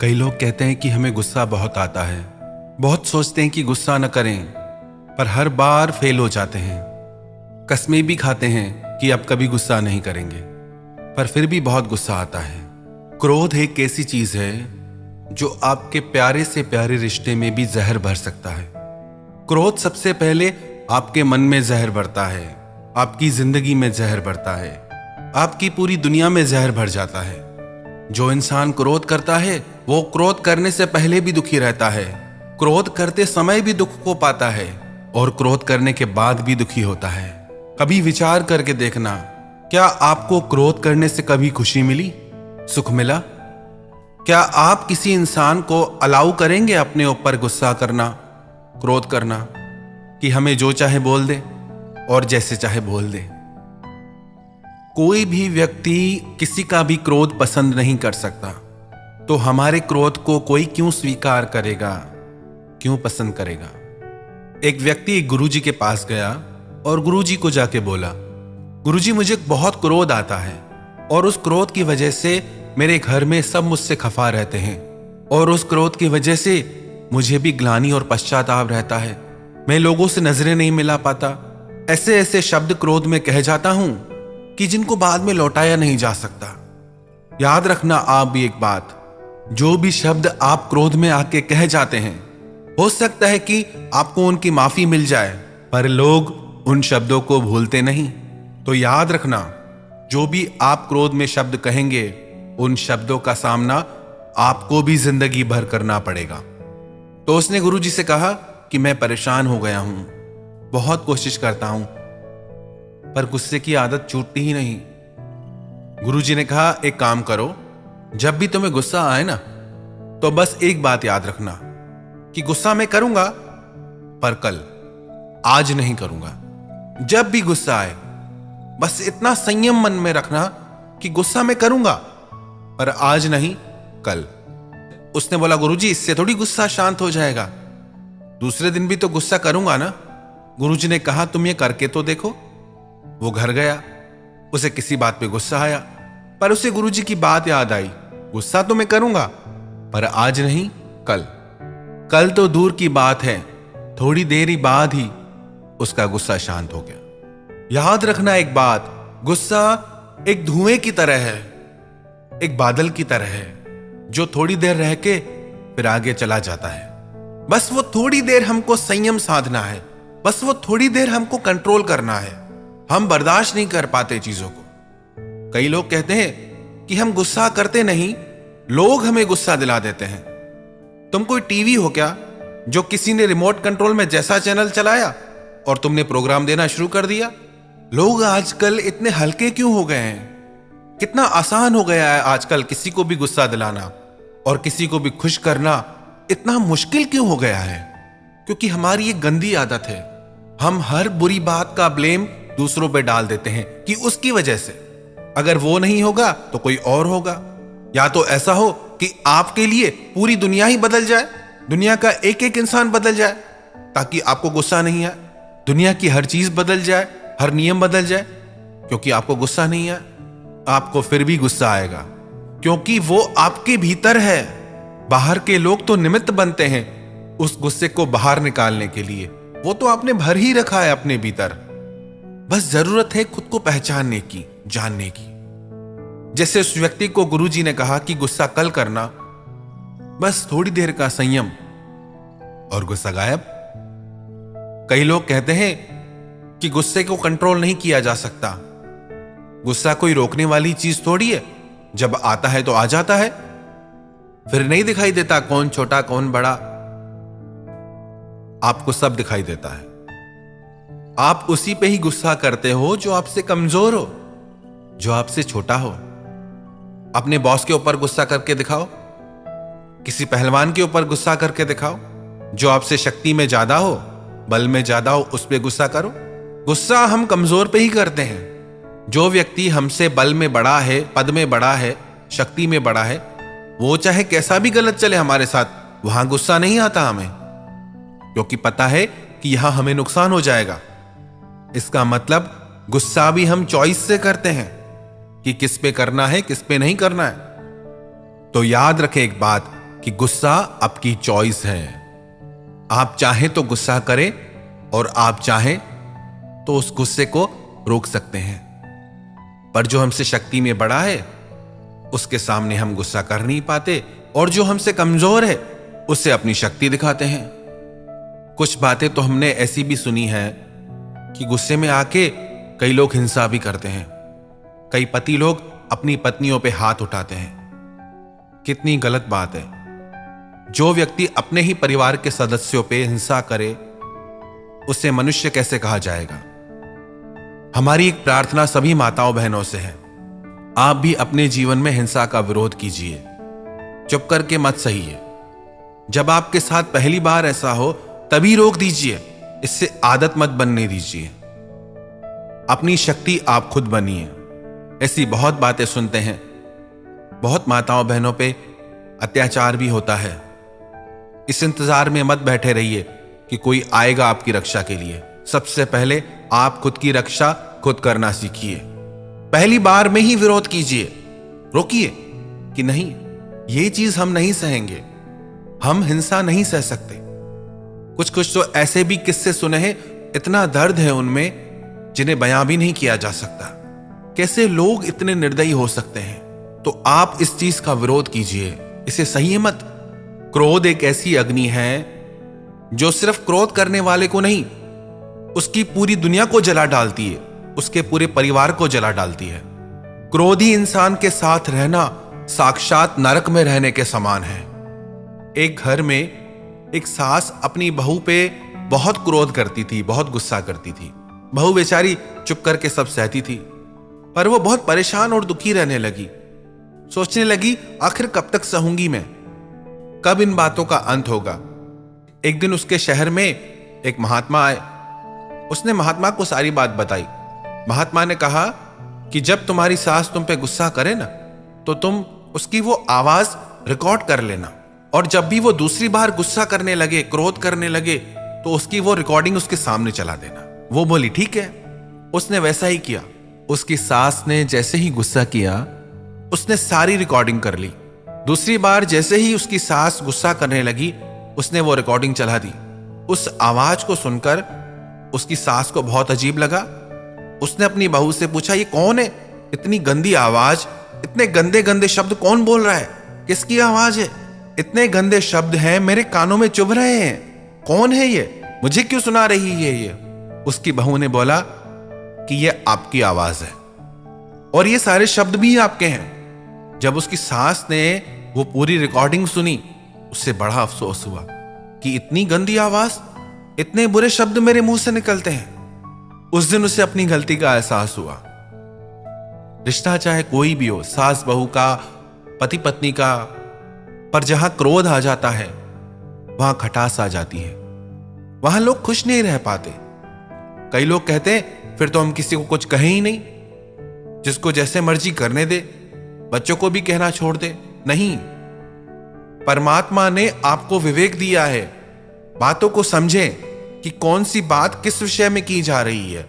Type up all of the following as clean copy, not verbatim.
कई लोग कहते हैं कि हमें गुस्सा बहुत आता है। बहुत सोचते हैं कि गुस्सा न करें, पर हर बार फेल हो जाते हैं। कस्में भी खाते हैं कि अब कभी गुस्सा नहीं करेंगे, पर फिर भी बहुत गुस्सा आता है। क्रोध एक ऐसी चीज है जो आपके प्यारे से प्यारे रिश्ते में भी जहर भर सकता है। क्रोध सबसे पहले आपके मन में जहर भरता है, आपकी जिंदगी में जहर भरता है, आपकी पूरी दुनिया में जहर भर जाता है। जो इंसान क्रोध करता है वो क्रोध करने से पहले भी दुखी रहता है, क्रोध करते समय भी दुख को पाता है और क्रोध करने के बाद भी दुखी होता है। कभी विचार करके देखना, क्या आपको क्रोध करने से कभी खुशी मिली, सुख मिला? क्या आप किसी इंसान को अलाउ करेंगे अपने ऊपर गुस्सा करना, क्रोध करना, कि हमें जो चाहे बोल दे और जैसे चाहे बोल दे? कोई भी व्यक्ति किसी का भी क्रोध पसंद नहीं कर सकता, तो हमारे क्रोध को कोई क्यों स्वीकार करेगा, क्यों पसंद करेगा? एक व्यक्ति गुरुजी के पास गया और गुरुजी को जाके बोला, गुरुजी मुझे बहुत क्रोध आता है और उस क्रोध की वजह से मेरे घर में सब मुझसे खफा रहते हैं और उस क्रोध की वजह से मुझे भी ग्लानि और पश्चाताप रहता है। मैं लोगों से नजरें नहीं मिला पाता, ऐसे ऐसे शब्द क्रोध में कह जाता हूं कि जिनको बाद में लौटाया नहीं जा सकता। याद रखना आप भी एक बात, जो भी शब्द आप क्रोध में आके कह जाते हैं, हो सकता है कि आपको उनकी माफी मिल जाए, पर लोग उन शब्दों को भूलते नहीं। तो याद रखना, जो भी आप क्रोध में शब्द कहेंगे, उन शब्दों का सामना आपको भी जिंदगी भर करना पड़ेगा। तो उसने गुरुजी से कहा कि मैं परेशान हो गया हूं, बहुत कोशिश करता हूं, पर गुस्से की आदत छूटती ही नहीं। गुरुजी ने कहा, एक काम करो, जब भी तुम्हें गुस्सा आए ना, तो बस एक बात याद रखना कि गुस्सा मैं करूंगा, पर कल, आज नहीं करूंगा। जब भी गुस्सा आए, बस इतना संयम मन में रखना कि गुस्सा मैं करूंगा, पर आज नहीं, कल। उसने बोला, गुरुजी इससे थोड़ी गुस्सा शांत हो जाएगा, दूसरे दिन भी तो गुस्सा करूंगा ना। गुरुजी ने कहा, तुम ये करके तो देखो। वो घर गया, उसे किसी बात पे गुस्सा आया, पर उसे गुरुजी की बात याद आई, गुस्सा तो मैं करूंगा, पर आज नहीं, कल। कल तो दूर की बात है, थोड़ी देर ही बाद ही उसका गुस्सा शांत हो गया। याद रखना एक बात, गुस्सा एक धुएं की तरह है, एक बादल की तरह है, जो थोड़ी देर रह के फिर आगे चला जाता है। बस वो थोड़ी देर हमको संयम साधना है, बस वो थोड़ी देर हमको कंट्रोल करना है। हम बर्दाश्त नहीं कर पाते चीजों को। कई लोग कहते हैं कि हम गुस्सा करते नहीं, लोग हमें गुस्सा दिला देते हैं। तुम कोई टीवी हो क्या जो किसी ने रिमोट कंट्रोल में जैसा चैनल चलाया और तुमने प्रोग्राम देना शुरू कर दिया? लोग आजकल इतने हल्के क्यों हो गए हैं? कितना आसान हो गया है आजकल किसी को भी गुस्सा दिलाना और किसी को भी खुश करना इतना मुश्किल क्यों हो गया है? क्योंकि हमारी एक गंदी आदत है, हम हर बुरी बात का ब्लेम दूसरों पे डाल देते हैं कि उसकी वजह से, अगर वो नहीं होगा तो कोई और होगा। या तो ऐसा हो कि आपके लिए पूरी दुनिया ही बदल जाए, दुनिया का एक एक इंसान बदल जाए ताकि आपको गुस्सा नहीं आए, दुनिया की हर चीज बदल जाए, हर नियम बदल जाए, क्योंकि आपको गुस्सा नहीं आए। आपको फिर भी गुस्सा आएगा क्योंकि वो आपके भीतर है। बाहर के लोग तो निमित्त बनते हैं उस गुस्से को बाहर निकालने के लिए, वो तो आपने भर ही रखा है अपने भीतर। बस जरूरत है खुद को पहचानने की, जानने की। जैसे उस व्यक्ति को गुरुजी ने कहा कि गुस्सा कल करना, बस थोड़ी देर का संयम और गुस्सा गायब। कई लोग कहते हैं कि गुस्से को कंट्रोल नहीं किया जा सकता। गुस्सा कोई रोकने वाली चीज थोड़ी है, जब आता है तो आ जाता है, फिर नहीं दिखाई देता कौन छोटा कौन बड़ा, आपको सब दिखाई देता है। आप उसी पे ही गुस्सा करते हो जो आपसे कमजोर हो, जो आपसे छोटा हो। अपने बॉस के ऊपर गुस्सा करके दिखाओ, किसी पहलवान के ऊपर गुस्सा करके दिखाओ, जो आपसे शक्ति में ज्यादा हो, बल में ज्यादा हो, उस पे गुस्सा करो। गुस्सा हम कमजोर पे ही करते हैं। जो व्यक्ति हमसे बल में बड़ा है, पद में बड़ा है, शक्ति में बड़ा है, वो चाहे कैसा भी गलत चले हमारे साथ, वहां गुस्सा नहीं आता हमें, क्योंकि पता है कि यहां हमें नुकसान हो जाएगा। इसका मतलब गुस्सा भी हम चॉइस से करते हैं कि किस पे करना है, किस पे नहीं करना है। तो याद रखें एक बात, कि गुस्सा आपकी चॉइस है। आप चाहें तो गुस्सा करें और आप चाहें तो उस गुस्से को रोक सकते हैं। पर जो हमसे शक्ति में बड़ा है उसके सामने हम गुस्सा कर नहीं पाते, और जो हमसे कमजोर है उससे अपनी शक्ति दिखाते हैं। कुछ बातें तो हमने ऐसी भी सुनी है कि गुस्से में आके कई लोग हिंसा भी करते हैं। कई पति लोग अपनी पत्नियों पे हाथ उठाते हैं। कितनी गलत बात है। जो व्यक्ति अपने ही परिवार के सदस्यों पे हिंसा करे उसे मनुष्य कैसे कहा जाएगा। हमारी एक प्रार्थना सभी माताओं बहनों से है, आप भी अपने जीवन में हिंसा का विरोध कीजिए। चुप करके मत सहिए। जब आपके साथ पहली बार ऐसा हो तभी रोक दीजिए, इससे आदत मत बनने दीजिए। अपनी शक्ति आप खुद बनिए। ऐसी बहुत बातें सुनते हैं, बहुत माताओं बहनों पे अत्याचार भी होता है। इस इंतजार में मत बैठे रहिए कि कोई आएगा आपकी रक्षा के लिए। सबसे पहले आप खुद की रक्षा खुद करना सीखिए। पहली बार में ही विरोध कीजिए, रोकिए कि नहीं, ये चीज हम नहीं सहेंगे, हम हिंसा नहीं सह सकते। कुछ कुछ तो ऐसे भी किस्से सुने हैं, इतना दर्द है उनमें जिन्हें बयां भी नहीं किया जा सकता। कैसे लोग इतने निर्दयी हो सकते हैं। तो आप इस चीज का विरोध कीजिए, इसे सहिए मत। क्रोध एक ऐसी अग्नि है जो सिर्फ क्रोध करने वाले को नहीं, उसकी पूरी दुनिया को जला डालती है, उसके पूरे परिवार को जला डालती है। क्रोधी इंसान के साथ रहना साक्षात नरक में रहने के समान है। एक घर में एक सास अपनी बहू पे बहुत क्रोध करती थी, बहुत गुस्सा करती थी। बहू बेचारी चुप करके सब सहती थी, पर वो बहुत परेशान और दुखी रहने लगी। सोचने लगी, आखिर कब तक सहूंगी मैं, कब इन बातों का अंत होगा। एक दिन उसके शहर में एक महात्मा आए। उसने महात्मा को सारी बात बताई। महात्मा ने कहा कि जब तुम्हारी सास तुम पे गुस्सा करे ना, तो तुम उसकी वो आवाज रिकॉर्ड कर लेना, और जब भी वो दूसरी बार गुस्सा करने लगे, क्रोध करने लगे, तो उसकी वो रिकॉर्डिंग उसके सामने चला देना। वो बोली ठीक है। उसने वैसा ही किया। उसकी सास ने जैसे ही गुस्सा किया, उसने सारी रिकॉर्डिंग कर ली। दूसरी बार जैसे ही उसकी सास गुस्सा करने लगी, उसने वो रिकॉर्डिंग चला दी। उस आवाज को सुनकर उसकी सास को बहुत अजीब लगा। उसने अपनी बहू से पूछा, ये कौन है? इतनी गंदी आवाज, इतने गंदे गंदे शब्द कौन बोल रहा है? किसकी आवाज है? इतने गंदे शब्द हैं, मेरे कानों में चुभ रहे हैं। कौन है ये? मुझे क्यों सुना रही है ये? उसकी बहू ने बोला कि ये आपकी आवाज है और ये सारे शब्द भी आपके हैं। जब उसकी सास ने वो पूरी रिकॉर्डिंग सुनी, उससे बड़ा अफसोस हुआ कि इतनी गंदी आवाज, इतने बुरे शब्द मेरे मुंह से निकलते हैं। उस दिन उसे अपनी गलती का एहसास हुआ। रिश्ता चाहे कोई भी हो, सास बहू का, पति पत्नी का, पर जहां क्रोध आ जाता है वहां खटास आ जाती है, वहां लोग खुश नहीं रह पाते। कई लोग कहते हैं फिर तो हम किसी को कुछ कहें ही नहीं, जिसको जैसे मर्जी करने दे, बच्चों को भी कहना छोड़ दे। नहीं, परमात्मा ने आपको विवेक दिया है। बातों को समझें कि कौन सी बात किस विषय में की जा रही है।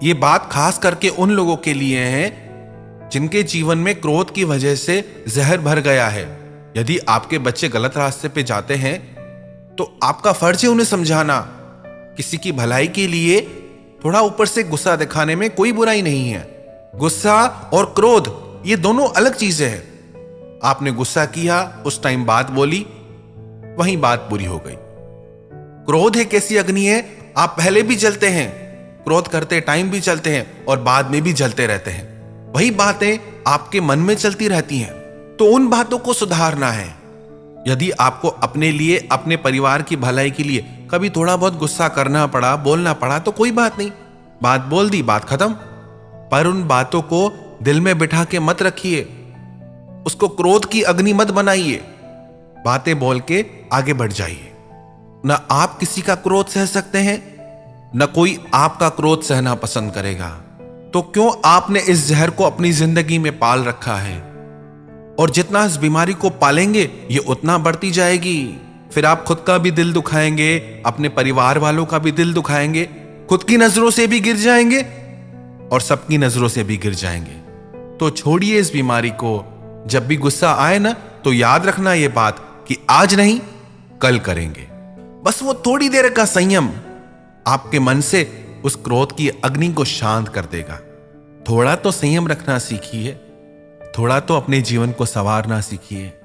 ये बात खास करके उन लोगों के लिए है जिनके जीवन में क्रोध की वजह से जहर भर गया है। यदि आपके बच्चे गलत रास्ते पे जाते हैं तो आपका फर्ज है उन्हें समझाना। किसी की भलाई के लिए थोड़ा ऊपर से गुस्सा दिखाने में कोई बुराई नहीं है। गुस्सा और क्रोध ये दोनों अलग चीजें हैं। आपने गुस्सा किया, उस टाइम बात बोली, वहीं बात पूरी हो गई। क्रोध एक ऐसी अग्नि है, आप पहले भी जलते हैं, क्रोध करते टाइम भी चलते हैं और बाद में भी जलते रहते हैं। वही बातें आपके मन में चलती रहती हैं, तो उन बातों को सुधारना है। यदि आपको अपने लिए, अपने परिवार की भलाई के लिए कभी थोड़ा बहुत गुस्सा करना पड़ा, बोलना पड़ा, तो कोई बात नहीं, बात बोल दी, बात खत्म। पर उन बातों को दिल में बिठा के मत रखिए, उसको क्रोध की अग्नि मत बनाइए। बातें बोल के आगे बढ़ जाइए। न आप किसी का क्रोध सह सकते हैं, न कोई आपका क्रोध सहना पसंद करेगा। तो क्यों आपने इस जहर को अपनी जिंदगी में पाल रखा है? और जितना इस बीमारी को पालेंगे ये उतना बढ़ती जाएगी। फिर आप खुद का भी दिल दुखाएंगे, अपने परिवार वालों का भी दिल दुखाएंगे, खुद की नजरों से भी गिर जाएंगे और सबकी नजरों से भी गिर जाएंगे। तो छोड़िए इस बीमारी को। जब भी गुस्सा आए ना, तो याद रखना ये बात कि आज नहीं कल करेंगे। बस वो थोड़ी देर का संयम आपके मन से उस क्रोध की अग्नि को शांत कर देगा। थोड़ा तो संयम रखना सीखिए, थोड़ा तो अपने जीवन को संवारना सीखिए।